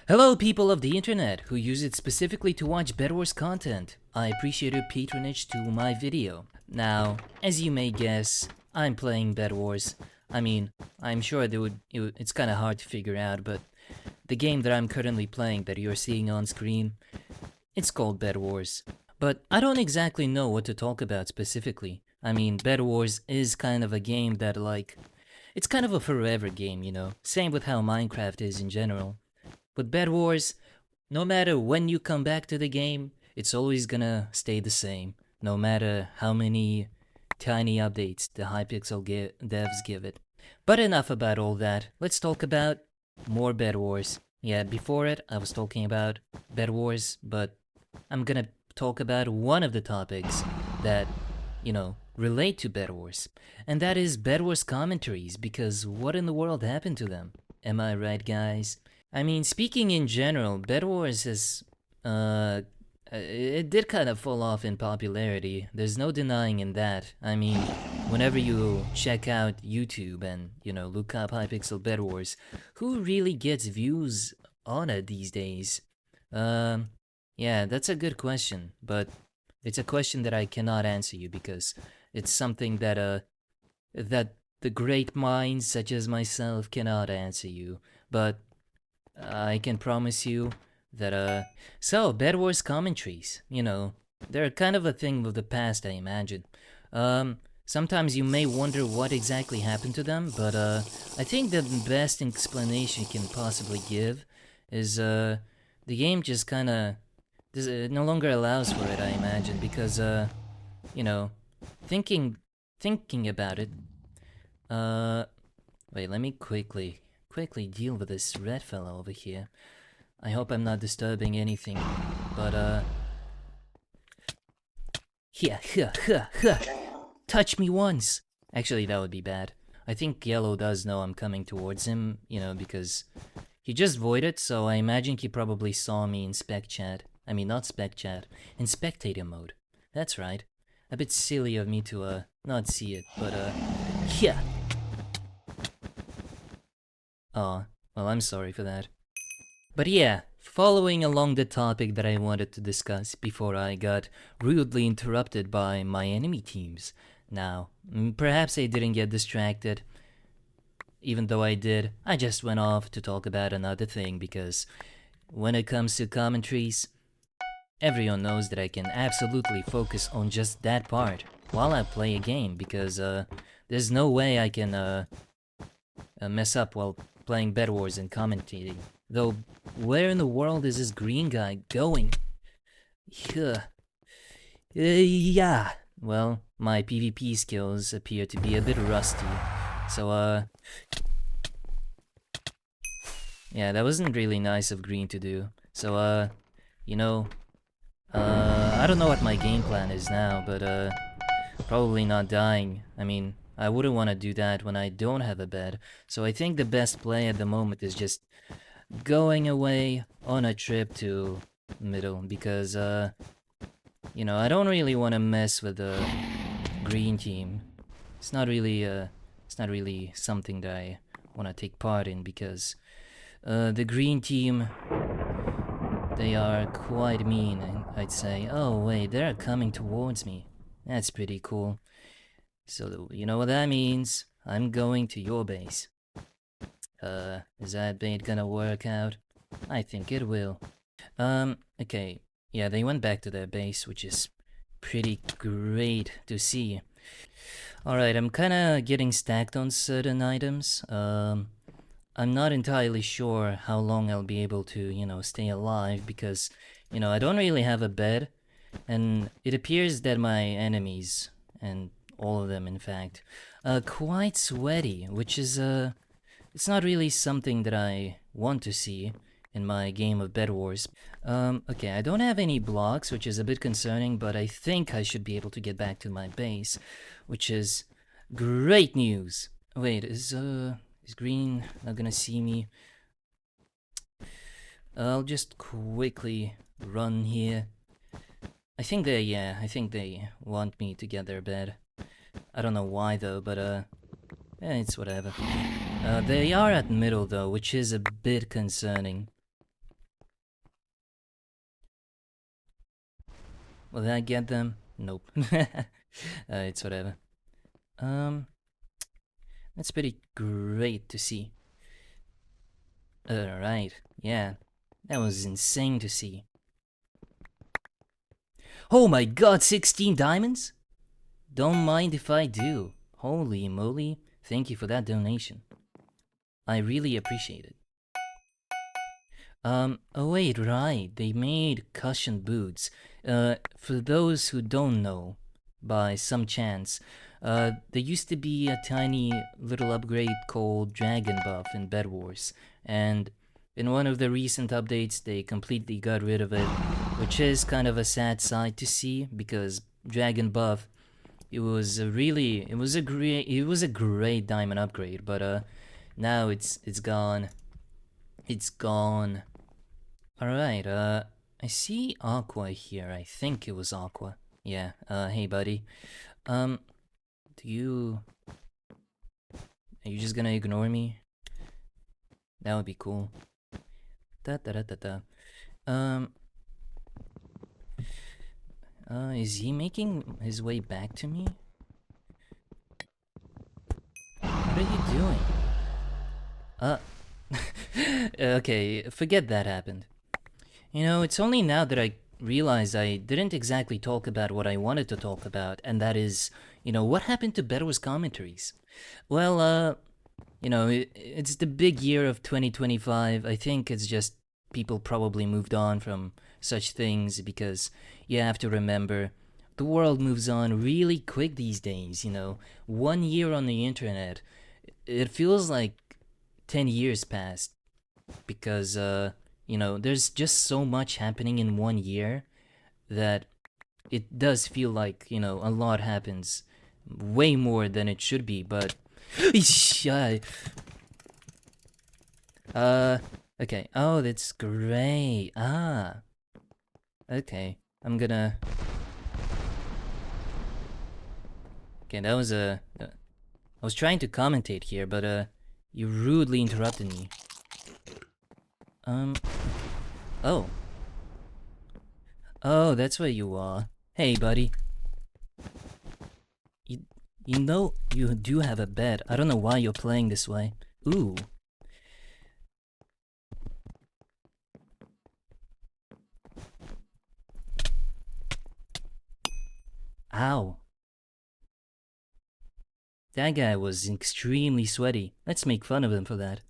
Hello, people of the internet who use it specifically to watch Bedwars content. I appreciate your patronage to my video. Now, as you may guess, I'm playing Bedwars. I mean, I'm sure it's kind of hard to figure out, but the game that I'm currently playing that you're seeing on screen, it's called Bedwars. But I don't exactly know what to talk about specifically. I mean, Bedwars is kind of a game that it's kind of a forever game, you know? Same with how Minecraft is in general. With Bed Wars, no matter when you come back to the game, it's always gonna stay the same, no matter how many tiny updates the Hypixel devs give it. But enough about all that, let's talk about more Bed Wars. Yeah, before it, I was talking about Bed Wars, but I'm gonna talk about one of the topics that, relate to Bed Wars, and that is Bedwars commentaries, because what in the world happened to them? Am I right, guys? I mean, speaking in general, Bed Wars it did kind of fall off in popularity. There's no denying in that. I mean, whenever you check out YouTube and, look up Hypixel Bed Wars, who really gets views on it these days? Yeah, that's a good question, but it's a question that I cannot answer you because it's something that the great minds such as myself cannot answer you. But I can promise you that, Bedwars commentaries, they're kind of a thing of the past, I imagine. Sometimes you may wonder what exactly happened to them, but, I think the best explanation you can possibly give is, the game just kinda, it no longer allows for it, I imagine, because, you know, thinking about it, wait, let me quickly deal with this red fellow over here. I hope I'm not disturbing anything, but here, touch me once. Actually, that would be bad. I think Yellow does know I'm coming towards him, because he just voided, so I imagine he probably saw me in spec chat. I mean, not spec chat, in spectator mode. That's right. A bit silly of me to, not see it, but, here. Oh, well, I'm sorry for that. But yeah, following along the topic that I wanted to discuss before I got rudely interrupted by my enemy teams. Now, perhaps I didn't get distracted. Even though I did, I just went off to talk about another thing because when it comes to commentaries, everyone knows that I can absolutely focus on just that part while I play a game because there's no way I can mess up while playing Bed Wars and commentating. Though, where in the world is this green guy going? Yeah. Well, my PvP skills appear to be a bit rusty. So, yeah, that wasn't really nice of green to do. So, I don't know what my game plan is now, but, probably not dying. I mean, I wouldn't want to do that when I don't have a bed. So I think the best play at the moment is just going away on a trip to middle because, I don't really want to mess with the green team. It's not really something that I want to take part in because, the green team, they are quite mean, I'd say. Oh wait, they're coming towards me. That's pretty cool. So, you know what that means? I'm going to your base. Is that bait gonna work out? I think it will. Okay. Yeah, they went back to their base, which is pretty great to see. Alright, I'm kinda getting stacked on certain items. I'm not entirely sure how long I'll be able to, stay alive because, I don't really have a bed. And it appears that my enemies, and all of them in fact, quite sweaty, which is, it's not really something that I want to see in my game of Bed Wars. Okay, I don't have any blocks, which is a bit concerning, but I think I should be able to get back to my base, which is great news. Wait, is green not gonna see me? I'll just quickly run here. I think they want me to get their bed. I don't know why though, but it's whatever. They are at middle though, which is a bit concerning. Will that get them? Nope. It's whatever. Um, that's pretty great to see. Alright, yeah. That was insane to see. Oh my god, 16 diamonds? Don't mind if I do. Holy moly, thank you for that donation. I really appreciate it. Oh wait, right, they made cushioned boots. For those who don't know, by some chance, there used to be a tiny little upgrade called Dragon Buff in Bedwars, and in one of the recent updates they completely got rid of it, which is kind of a sad sight to see, because Dragon Buff, it was a great diamond upgrade, but now it's gone. It's gone. Alright, I see Aqua here. I think it was Aqua. Yeah, hey buddy. Do you... Are you just gonna ignore me? That would be cool. Da da da da da. Is he making his way back to me? What are you doing? Okay, forget that happened. You know, it's only now that I realize I didn't exactly talk about what I wanted to talk about, and that is, what happened to Bedwars Commentaries? Well, it's the big year of 2025. I think it's just people probably moved on from such things because you have to remember the world moves on really quick these days, 1 year on the internet, it feels like 10 years passed because, there's just so much happening in 1 year that it does feel like, a lot happens. Way more than it should be, but... okay. Oh, that's great. Ah. Okay. I'm gonna... Okay, that was a... I was trying to commentate here, but, you rudely interrupted me. Oh. Oh, that's where you are. Hey, buddy. You know you do have a bed. I don't know why you're playing this way. Ooh. Ow. That guy was extremely sweaty. Let's make fun of him for that.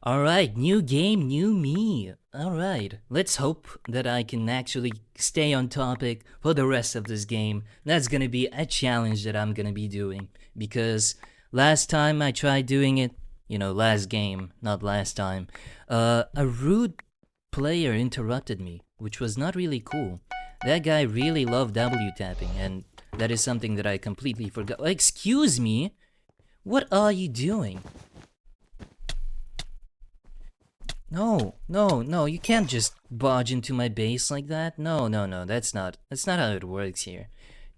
Alright, new game, new me. Alright, let's hope that I can actually stay on topic for the rest of this game. That's gonna be a challenge that I'm gonna be doing. Because last time I tried doing it, last game, not last time, a rude player interrupted me, which was not really cool. That guy really loved W tapping, and that is something that I completely forgot. Excuse me? What are you doing? No, you can't just barge into my base like that. No, that's not how it works here.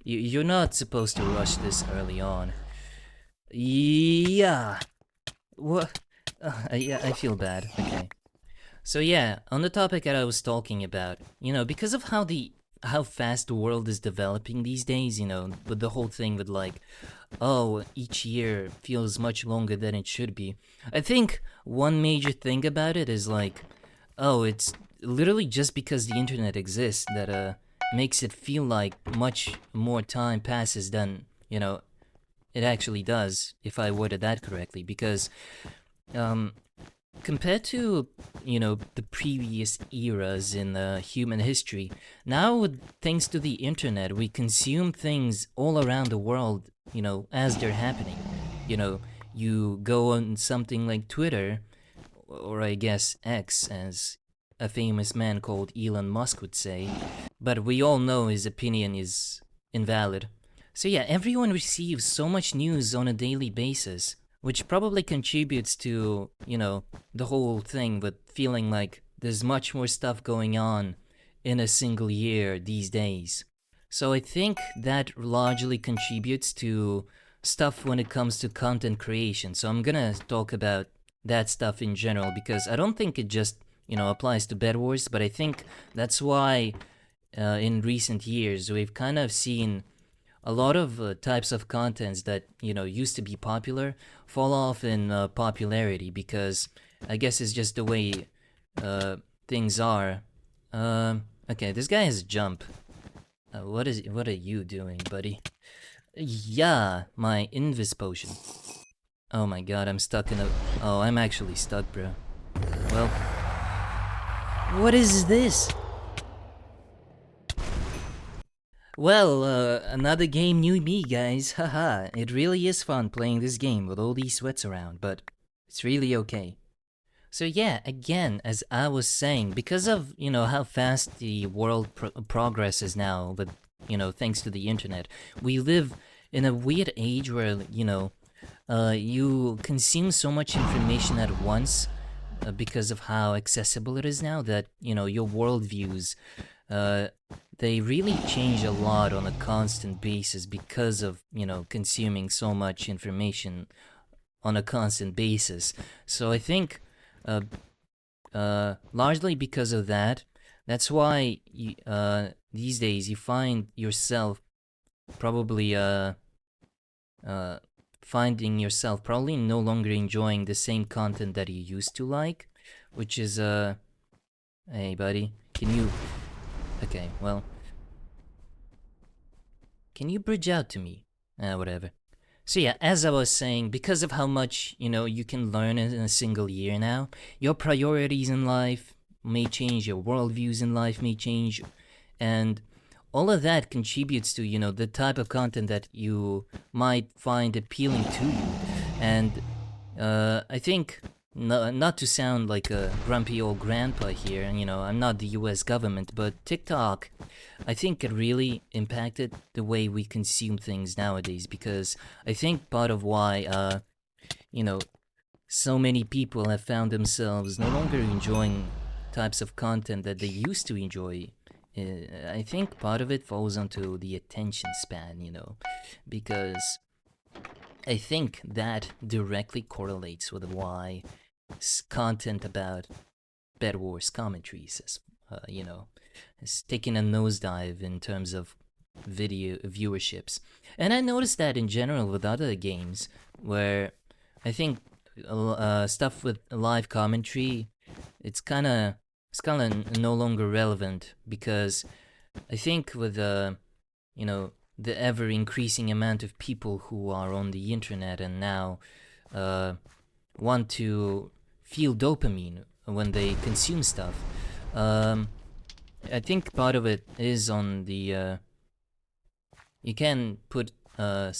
You're not supposed to rush this early on. Yeah. What? Yeah, I feel bad. Okay. So yeah, on the topic that I was talking about, because of how fast the world is developing these days, with the whole thing with oh, each year feels much longer than it should be. I think one major thing about it is oh, it's literally just because the internet exists that makes it feel like much more time passes than, it actually does, if I worded that correctly, because compared to, the previous eras in human history, now thanks to the internet, we consume things all around the world, as they're happening. You go on something like Twitter, or I guess X, as a famous man called Elon Musk would say, but we all know his opinion is invalid. So yeah, everyone receives so much news on a daily basis, which probably contributes to, the whole thing with feeling like there's much more stuff going on in a single year these days. So I think that largely contributes to stuff when it comes to content creation. So I'm gonna talk about that stuff in general because I don't think it just, applies to Bed Wars, but I think that's why in recent years, we've kind of seen a lot of types of contents that used to be popular fall off in popularity because I guess it's just the way uh, things are. Okay, this guy has a jump. What are you doing, buddy? Yeah, my invis potion. Oh my god, I'm stuck in a. Oh, I'm actually stuck, bro. Well, what is this? Well, another game new me, guys. Haha, it really is fun playing this game with all these sweats around, but it's really okay. So yeah, again, as I was saying, because of, how fast the world progresses now with, thanks to the internet, we live in a weird age where, you consume so much information at once because of how accessible it is now that, your worldviews, uh, they really change a lot on a constant basis because of, consuming so much information on a constant basis. So I think, uh, largely because of that, that's why these days you find yourself probably uh, finding yourself probably no longer enjoying the same content that you used to like, which is hey buddy, can you? Okay, well, can you bridge out to me? Whatever. So yeah, as I was saying, because of how much, you can learn in a single year now, your priorities in life may change, your worldviews in life may change, and all of that contributes to, the type of content that you might find appealing to you. And I think, not to sound like a grumpy old grandpa here, I'm not the US government, but TikTok, I think it really impacted the way we consume things nowadays because I think part of why, so many people have found themselves no longer enjoying types of content that they used to enjoy. I think part of it falls onto the attention span, because I think that directly correlates with why content about Bedwars Commentaries has taken a nosedive in terms of video viewerships. And I noticed that in general with other games, where I think stuff with live commentary, it's kind of no longer relevant because I think with the ever increasing amount of people who are on the internet and now want to feel dopamine when they consume stuff. I think part of it is on the you can put I'm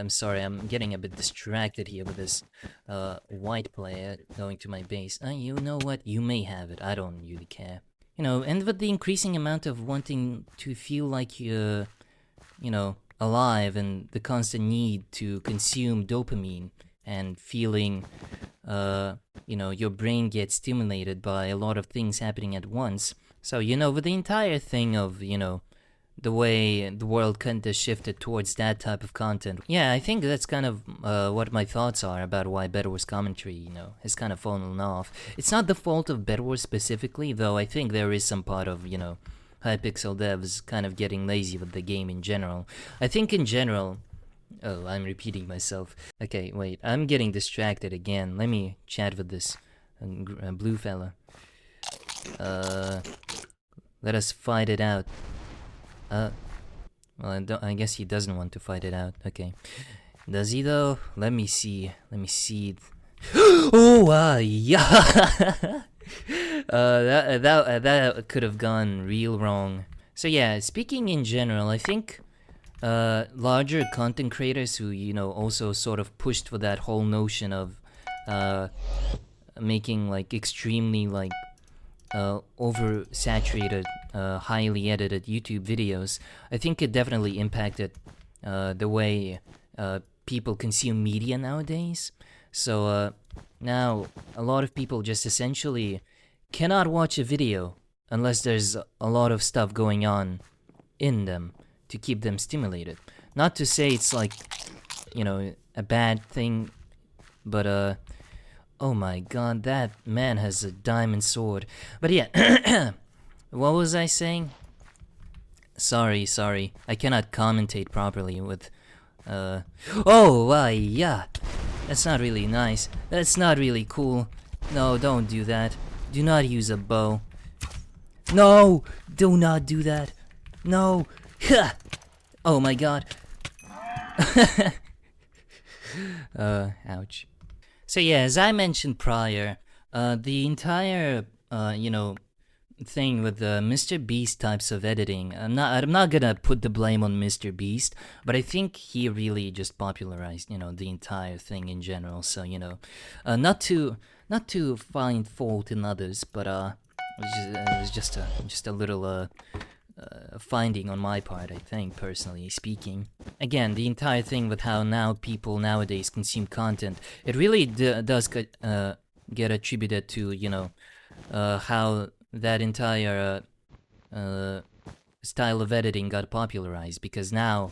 sorry, I'm getting a bit distracted here with this white player going to my base. You know what? You may have it. I don't really care. And with the increasing amount of wanting to feel like you're, alive and the constant need to consume dopamine and feeling, your brain gets stimulated by a lot of things happening at once. So, with the entire thing of, the way the world kind of shifted towards that type of content. Yeah, I think that's kind of what my thoughts are about why Bedwars Commentary, has kind of fallen off. It's not the fault of Bedwars specifically, though I think there is some part of, Hypixel devs kind of getting lazy with the game in general. I think in general... Oh, I'm repeating myself. Okay, wait, I'm getting distracted again. Let me chat with this blue fella. Let us fight it out. Well, I guess he doesn't want to fight it out. Okay. Does he though? Let me see. Oh, yeah. That could have gone real wrong. So yeah, speaking in general, I think larger content creators who also sort of pushed for that whole notion of making like extremely like oversaturated, highly edited YouTube videos, I think it definitely impacted the way people consume media nowadays. So now a lot of people just essentially cannot watch a video unless there's a lot of stuff going on in them to keep them stimulated. Not to say it's like, a bad thing, but Oh my god, that man has a diamond sword. But yeah, what was I saying? Sorry. I cannot commentate properly with, Oh, why, yeah. That's not really nice. That's not really cool. No, don't do that. Do not use a bow. No! Do not do that. No! Ha! Oh my god. Ouch. So yeah, as I mentioned prior, the entire, thing with the Mr. Beast types of editing, I'm not gonna put the blame on Mr. Beast, but I think he really just popularized, the entire thing in general. So, not to find fault in others, but it was just a little finding on my part, I think, personally speaking. Again, the entire thing with how now people nowadays consume content, it really does get attributed to, how that entire style of editing got popularized, because now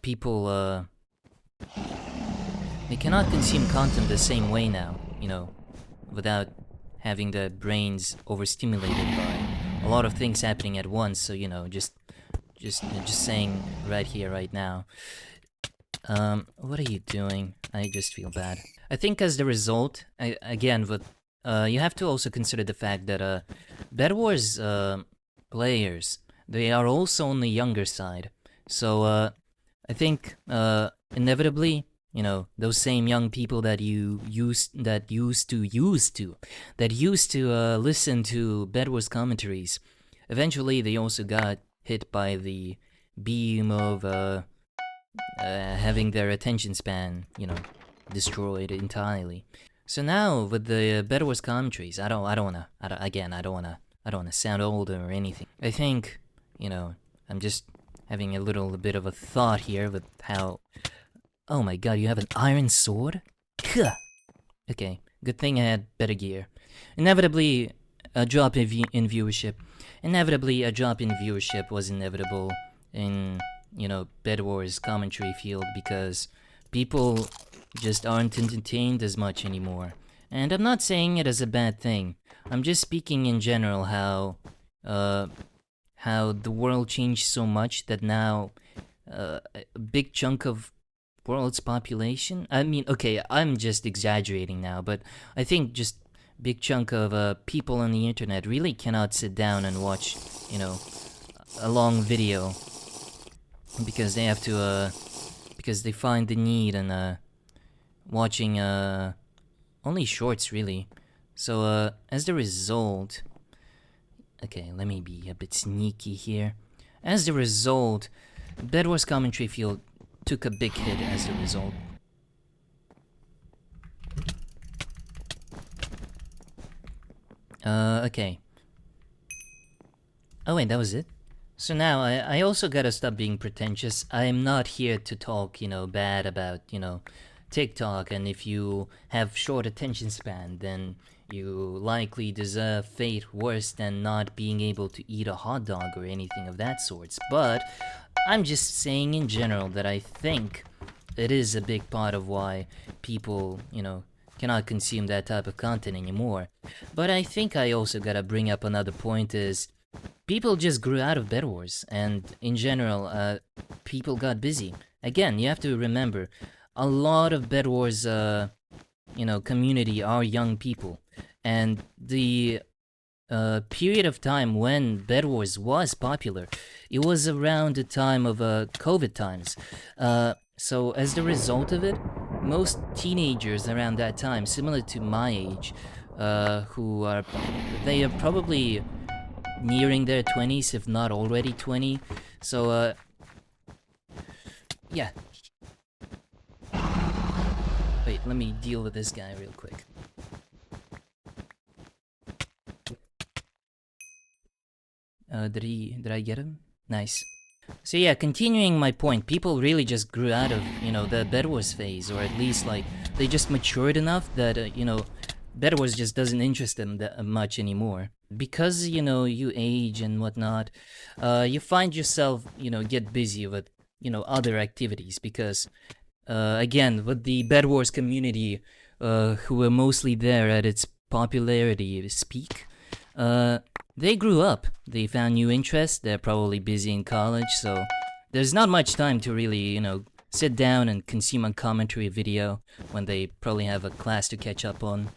people they cannot consume content the same way now, without having their brains overstimulated by a lot of things happening at once. So just saying right here, right now. What are you doing? I just feel bad. I think as the result, again, with you have to also consider the fact that Bedwars players, they are also on the younger side. So I think inevitably, those same young people that used to listen to Bedwars commentaries, eventually they also got hit by the beam of having their attention span, destroyed entirely. So now with the Bedwars commentaries, I don't wanna sound older or anything. I think, I'm just having a little bit of a thought here with how. Oh my god, you have an iron sword? Huh. Okay, good thing I had better gear. Inevitably, a drop in viewership. Inevitably, a drop in viewership was inevitable in, Bedwars commentary field, because people just aren't entertained as much anymore. And I'm not saying it as a bad thing. I'm just speaking in general how the world changed so much that now a big chunk of world's population. I mean, okay, I'm just exaggerating now, but I think just big chunk of people on the internet really cannot sit down and watch, a long video, because they have to because they find the need in watching only shorts really. So as the result, okay, let me be a bit sneaky here. As the result, Bedwars commentary field took a big hit as a result. Okay. Oh wait, that was it? So now, I also gotta stop being pretentious. I'm not here to talk, bad about, TikTok, and if you have short attention span, then you likely deserve fate worse than not being able to eat a hot dog or anything of that sorts. But I'm just saying in general that I think it is a big part of why people, cannot consume that type of content anymore. But I think I also gotta bring up another point is people just grew out of Bedwars, and in general, people got busy. Again, you have to remember, a lot of Bedwars, community are young people, and the period of time when Bedwars was popular, it was around the time of COVID times. So as the result of it, most teenagers around that time, similar to my age, they are probably nearing their 20s, if not already 20. So, yeah. Wait, let me deal with this guy real quick. Did I get him? Nice. So yeah, continuing my point, people really just grew out of, the Bedwars phase, or at least, they just matured enough that, Bedwars just doesn't interest them that much anymore. Because, you age and whatnot, you find yourself, get busy with, other activities, because, again, with the Bedwars community, who were mostly there at its popularity peak, they grew up. They found new interests. They're probably busy in college, so there's not much time to really, sit down and consume a commentary video when they probably have a class to catch up on.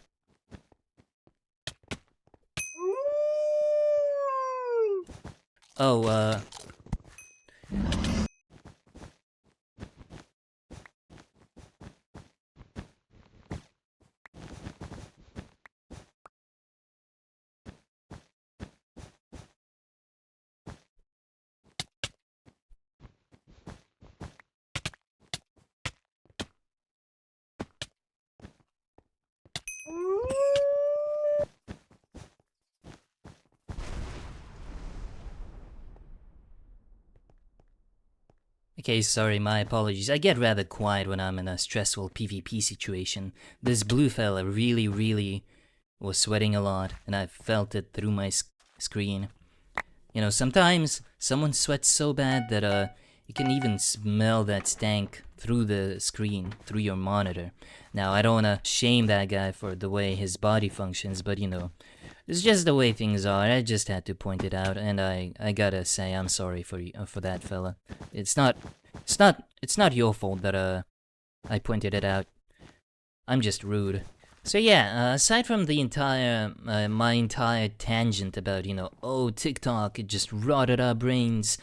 Oh, okay, sorry, my apologies. I get rather quiet when I'm in a stressful PvP situation. This blue fella really was sweating a lot, and I felt it through my screen. Sometimes someone sweats so bad that you can even smell that stank through the screen, through your monitor. Now, I don't wanna shame that guy for the way his body functions, but it's just the way things are. I just had to point it out, and I gotta say I'm sorry for that fella. It's not your fault that I pointed it out. I'm just rude. So yeah, aside from the my entire tangent about, oh, TikTok, it just rotted our brains,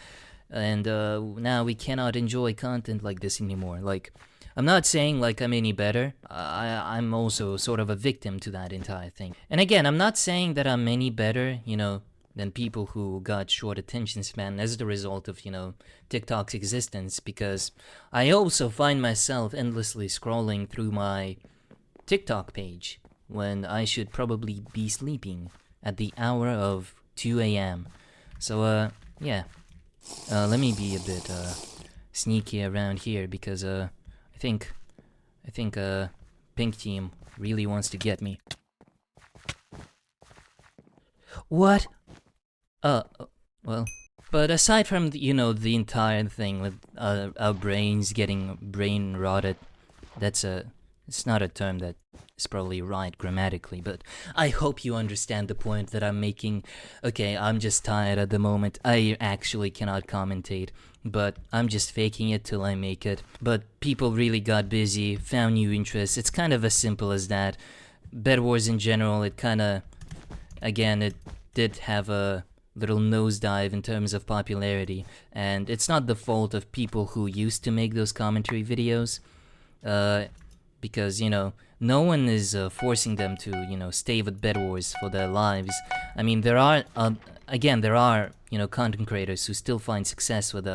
and now we cannot enjoy content like this anymore. Like, I'm not saying like I'm any better. I'm also sort of a victim to that entire thing. And again, I'm not saying that I'm any better, than people who got short attention span as the result of, TikTok's existence, because I also find myself endlessly scrolling through my TikTok page when I should probably be sleeping at the hour of 2 a.m. So, yeah. Let me be a bit, sneaky around here because, I think, Pink Team really wants to get me. What? Well. But aside from, the entire thing with our brains getting brain rotted, it's not a term that is probably right grammatically, but I hope you understand the point that I'm making. Okay, I'm just tired at the moment. I actually cannot commentate, but I'm just faking it till I make it. But people really got busy, found new interests. It's kind of as simple as that. Bedwars in general, it did have a little nosedive in terms of popularity, and it's not the fault of people who used to make those commentary videos. Because, no one is forcing them to, stay with Bedwars for their lives. I mean, there are, content creators who still find success with,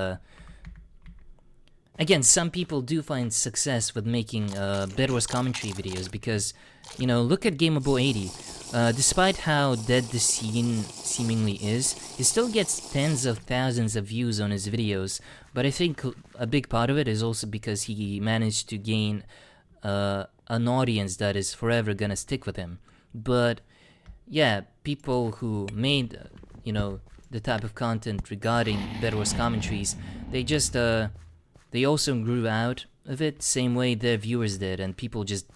some people do find success with making Bedwars commentary videos because, look at Gameable80. Despite how dead the scene seemingly is, he still gets tens of thousands of views on his videos, but I think a big part of it is also because he managed to gain an audience that is forever gonna stick with him. But yeah, people who made the type of content regarding Bedwars commentaries, they also grew out of it same way their viewers did, and people just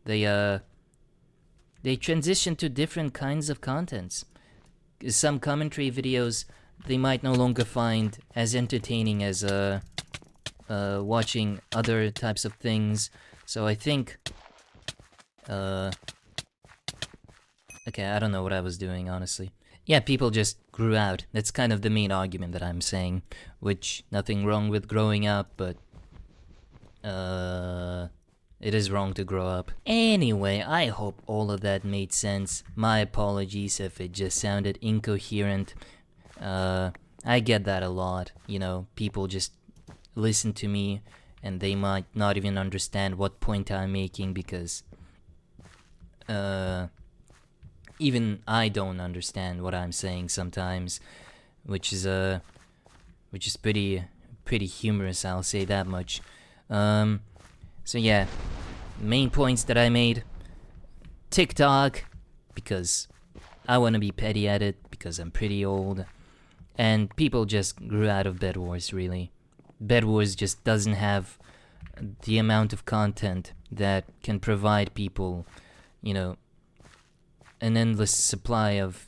they transitioned to different kinds of contents. Some commentary videos they might no longer find as entertaining as watching other types of things. So I think, okay, I don't know what I was doing, honestly. Yeah, people just grew out. That's kind of the main argument that I'm saying, which, nothing wrong with growing up, but, it is wrong to grow up. Anyway, I hope all of that made sense. My apologies if it just sounded incoherent. I get that a lot, people just listen to me and they might not even understand what point I'm making because even I don't understand what I'm saying sometimes, which is pretty humorous, I'll say that much. So yeah, main points that I made: TikTok, because I want to be petty at it because I'm pretty old, and people just grew out of Bedwars, really. Bedwars just doesn't have the amount of content that can provide people, you know, an endless supply of,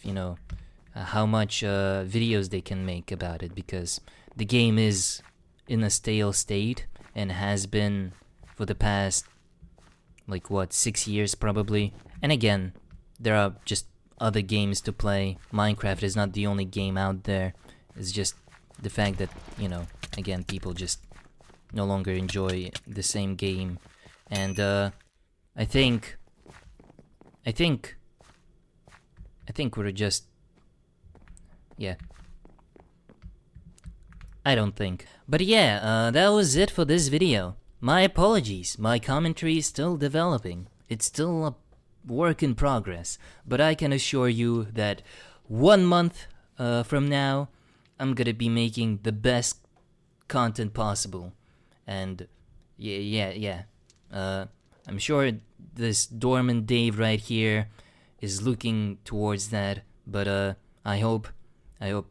how much videos they can make about it, because the game is in a stale state and has been for the past, like, what, 6 years probably. And again, there are just other games to play. Minecraft is not the only game out there. It's just the fact that, again, people just no longer enjoy the same game. And I think I think we're just, yeah. I don't think. But yeah, that was it for this video. My apologies, my commentary is still developing. It's still a work in progress, but I can assure you that 1 month from now, I'm gonna be making the best content possible. And yeah. I'm sure this dormant Dave right here is looking towards that, but I hope I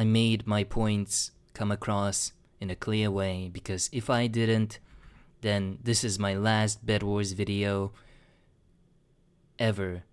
made my points come across in a clear way, because if I didn't, then this is my last Bedwars video ever